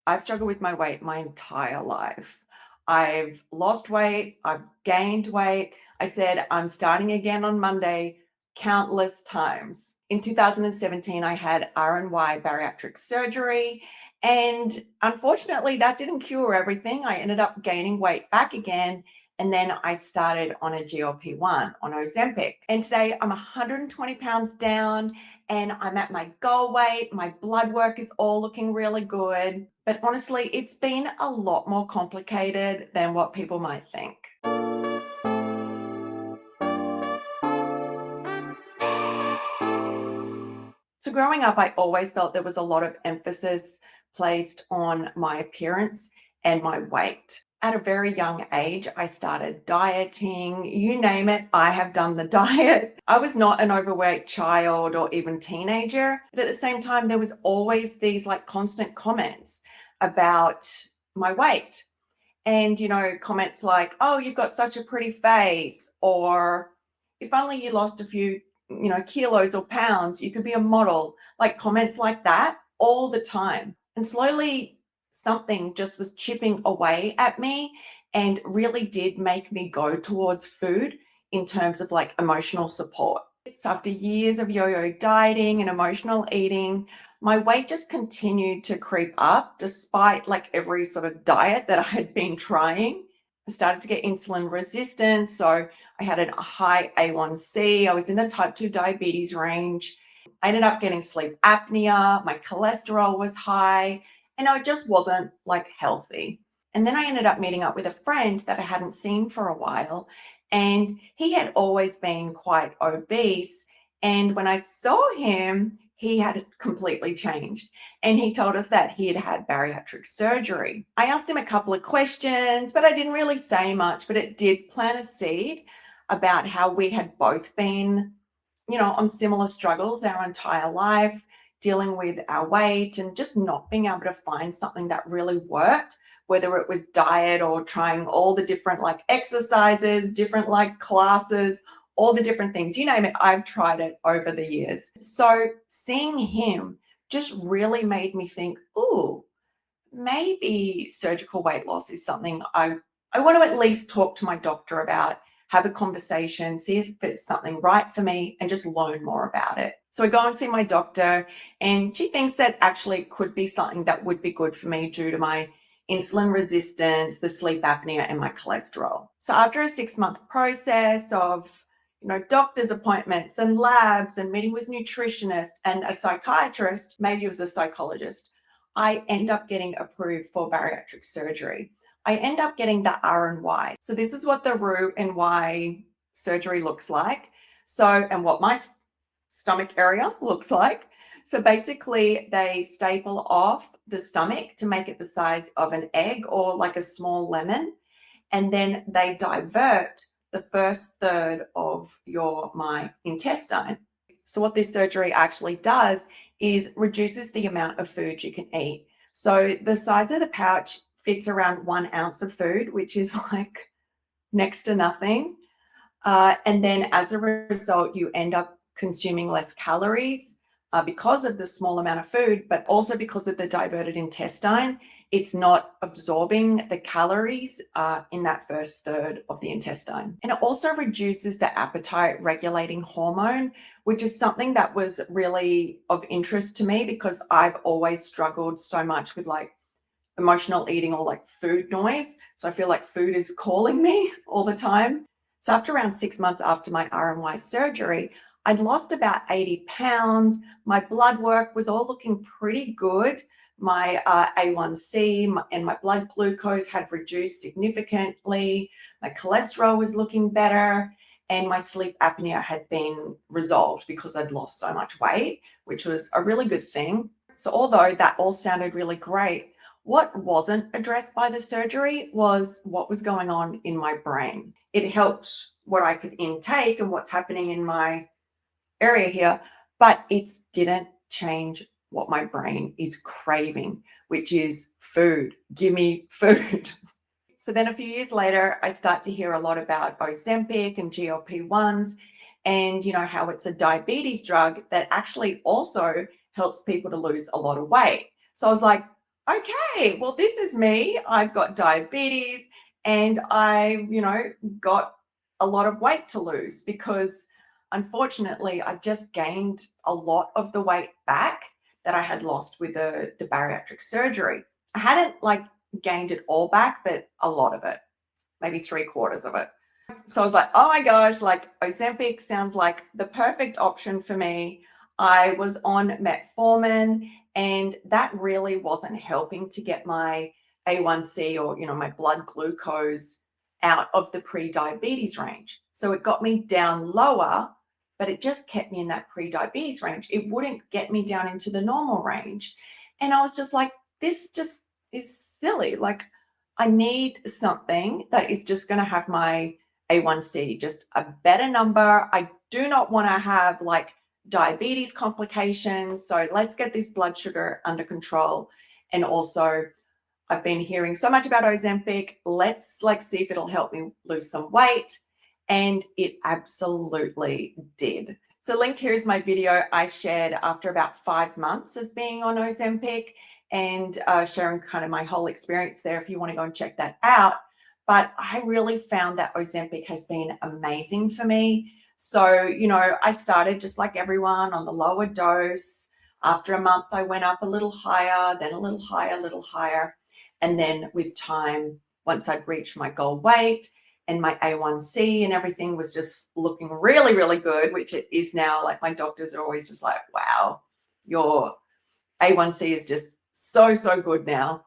I've struggled with my weight my entire life. I've lost weight, I've gained weight. I said, I'm starting again on Monday countless times. In 2017, I had RNY Bariatric Surgery. And unfortunately, that didn't cure everything. I ended up gaining weight back again. And then I started on a GLP-1, on Ozempic. And today I'm 120 pounds down and I'm at my goal weight. My blood work is all looking really good. But honestly, it's been a lot more complicated than what people might think. So growing up, I always felt there was a lot of emphasis placed on my appearance and my weight. At a very young age, I started dieting, you name it, I have done the diet. I was not an overweight child or even teenager, but at the same time, there was always these like constant comments about my weight. And, comments like, oh, you've got such a pretty face, or if only you lost a few, kilos or pounds, you could be a model, like comments like that all the time. And slowly something just was chipping away at me and really did make me go towards food in terms of like emotional support. So after years of yo-yo dieting and emotional eating, my weight just continued to creep up despite like every sort of diet that I had been trying. I started to get insulin resistance. So I had a high A1C. I was in the type 2 diabetes range. I ended up getting sleep apnea. My cholesterol was high and I just wasn't like healthy. And then I ended up meeting up with a friend that I hadn't seen for a while. And he had always been quite obese. And when I saw him, he had completely changed. And he told us that he had had bariatric surgery. I asked him a couple of questions, but I didn't really say much, but it did plant a seed about how we had both been, on similar struggles our entire life, dealing with our weight and just not being able to find something that really worked, whether it was diet or trying all the different like exercises, different like classes, all the different things, you name it, I've tried it over the years. So seeing him just really made me think, ooh, maybe surgical weight loss is something I want to at least talk to my doctor about, have a conversation, see if it's something right for me and just learn more about it. So I go and see my doctor and she thinks that actually it could be something that would be good for me due to my insulin resistance, the sleep apnea and my cholesterol. So after a 6-month process of doctor's appointments and labs and meeting with nutritionists and a psychiatrist, maybe it was a psychologist, I end up getting approved for bariatric surgery. I end up getting the RNY. So this is what the RNY surgery looks like. And what my stomach area looks like. So basically they staple off the stomach to make it the size of an egg or like a small lemon. And then they divert the first third of my intestine. So what this surgery actually does is reduces the amount of food you can eat. So the size of the pouch fits around 1 ounce of food, which is like next to nothing. And then as a result, you end up consuming less calories because of the small amount of food, but also because of the diverted intestine. It's not absorbing the calories in that first third of the intestine. And it also reduces the appetite regulating hormone, which is something that was really of interest to me because I've always struggled so much with like emotional eating or like food noise. So I feel like food is calling me all the time. So after around 6 months after my RNY surgery, I'd lost about 80 pounds. My blood work was all looking pretty good. My A1C and my blood glucose had reduced significantly. My cholesterol was looking better and my sleep apnea had been resolved because I'd lost so much weight, which was a really good thing. So although that all sounded really great, what wasn't addressed by the surgery was what was going on in my brain. It helped what I could intake and what's happening in my area here, but it didn't change what my brain is craving, which is food. Give me food. So then a few years later, I start to hear a lot about Ozempic and GLP-1s and, how it's a diabetes drug that actually also helps people to lose a lot of weight. So I was like, okay, well, this is me. I've got diabetes and I, got a lot of weight to lose because unfortunately I just gained a lot of the weight back that I had lost with the bariatric surgery. I hadn't like gained it all back, but a lot of it, maybe 3/4 of it. So I was like, oh my gosh, like Ozempic sounds like the perfect option for me. I was on metformin and that really wasn't helping to get my A1C or, my blood glucose out of the pre-diabetes range. So it got me down lower, but it just kept me in that pre-diabetes range. It wouldn't get me down into the normal range. And I was just like, this just is silly. Like, I need something that is just going to have my A1C just a better number. I do not want to have like diabetes complications. So let's get this blood sugar under control. And also, I've been hearing so much about Ozempic. Let's like see if it'll help me lose some weight. And it absolutely did. So linked here is my video I shared after about 5 months of being on Ozempic and sharing kind of my whole experience there if you want to go and check that out. But I really found that Ozempic has been amazing for me. So, I started just like everyone on the lower dose. After a month, I went up a little higher, then a little higher, a little higher. And then with time, once I'd reached my goal weight and my A1C and everything was just looking really, really good, which it is now. Like my doctors are always just like, wow, your A1C is just so, so good now.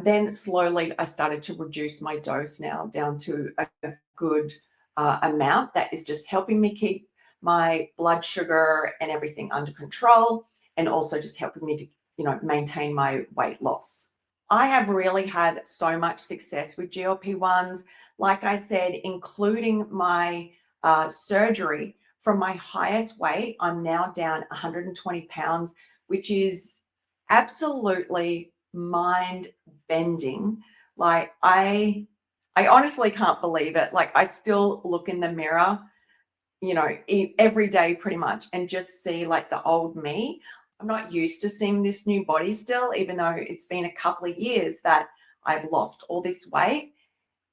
Then slowly I started to reduce my dose now down to a good amount that is just helping me keep my blood sugar and everything under control and also just helping me to, maintain my weight loss. I have really had so much success with GLP-1s, like I said, including my surgery. From my highest weight, I'm now down 120 pounds, which is absolutely mind bending. Like I honestly can't believe it. Like I still look in the mirror, every day pretty much and just see like the old me. I'm not used to seeing this new body still, even though it's been a couple of years that I've lost all this weight.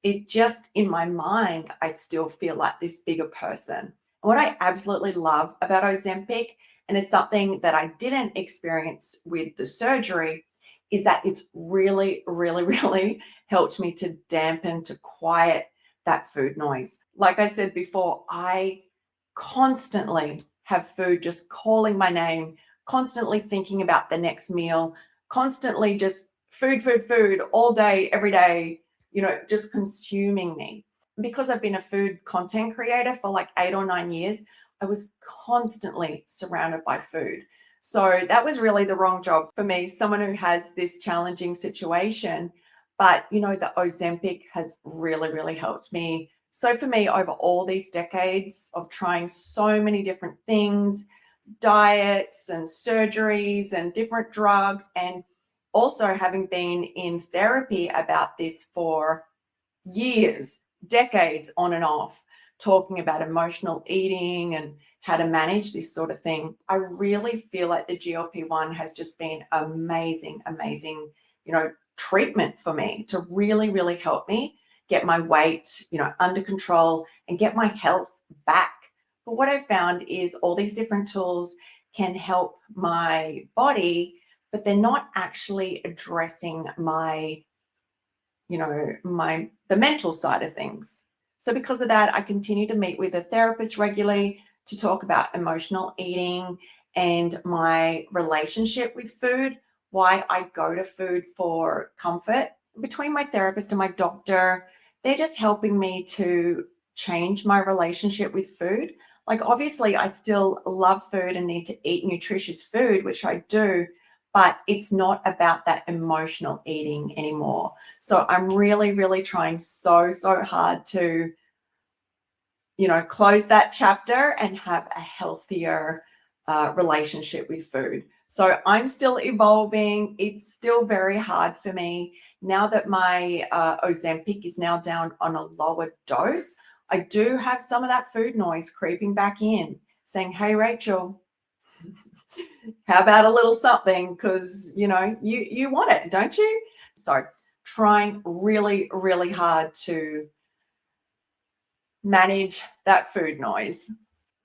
It just, in my mind, I still feel like this bigger person. What I absolutely love about Ozempic, and it's something that I didn't experience with the surgery, is that it's really, really, really helped me to dampen, to quiet that food noise. Like I said before, I constantly have food just calling my name, constantly thinking about the next meal, constantly just food, food, food all day, every day, just consuming me. Because I've been a food content creator for like 8 or 9 years, I was constantly surrounded by food. So that was really the wrong job for me, someone who has this challenging situation. But, the Ozempic has really, really helped me. So for me, over all these decades of trying so many different things, diets and surgeries and different drugs, and also having been in therapy about this for years, decades on and off, talking about emotional eating and how to manage this sort of thing, I really feel like the GLP-1 has just been amazing, amazing, treatment for me to really, really help me get my weight, under control and get my health back. But what I've found is all these different tools can help my body, but they're not actually addressing my the mental side of things. So because of that, I continue to meet with a therapist regularly to talk about emotional eating and my relationship with food, why I go to food for comfort. Between my therapist and my doctor, they're just helping me to change my relationship with food. Like obviously I still love food and need to eat nutritious food, which I do, but it's not about that emotional eating anymore. So I'm really, really trying so, so hard to, close that chapter and have a healthier relationship with food. So I'm still evolving. It's still very hard for me. Now that my Ozempic is now down on a lower dose, I do have some of that food noise creeping back in saying, hey, Rachel, How about a little something? Because, you want it, don't you? So trying really, really hard to manage that food noise.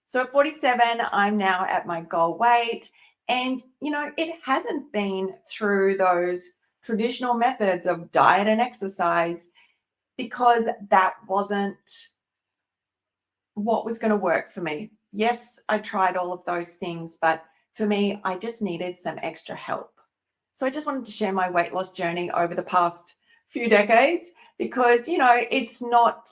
So at 47, I'm now at my goal weight. And, it hasn't been through those traditional methods of diet and exercise because that wasn't what was going to work for me. Yes, I tried all of those things, but for me, I just needed some extra help. So I just wanted to share my weight loss journey over the past few decades because, it's not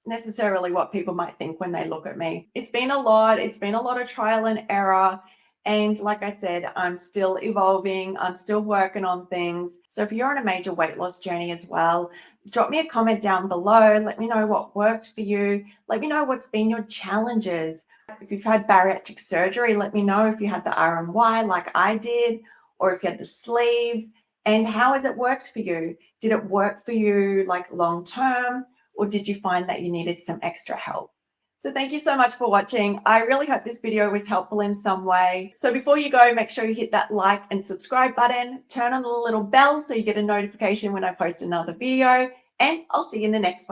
necessarily what people might think when they look at me. It's been a lot. It's been a lot of trial and error. And like I said, I'm still evolving. I'm still working on things. So if you're on a major weight loss journey as well, drop me a comment down below. Let me know what worked for you. Let me know what's been your challenges. If you've had bariatric surgery, let me know if you had the RNY like I did, or if you had the sleeve, and how has it worked for you? Did it work for you like long term? Or did you find that you needed some extra help? So thank you so much for watching. I really hope this video was helpful in some way. So before you go, make sure you hit that like and subscribe button, turn on the little bell so you get a notification when I post another video, and I'll see you in the next one.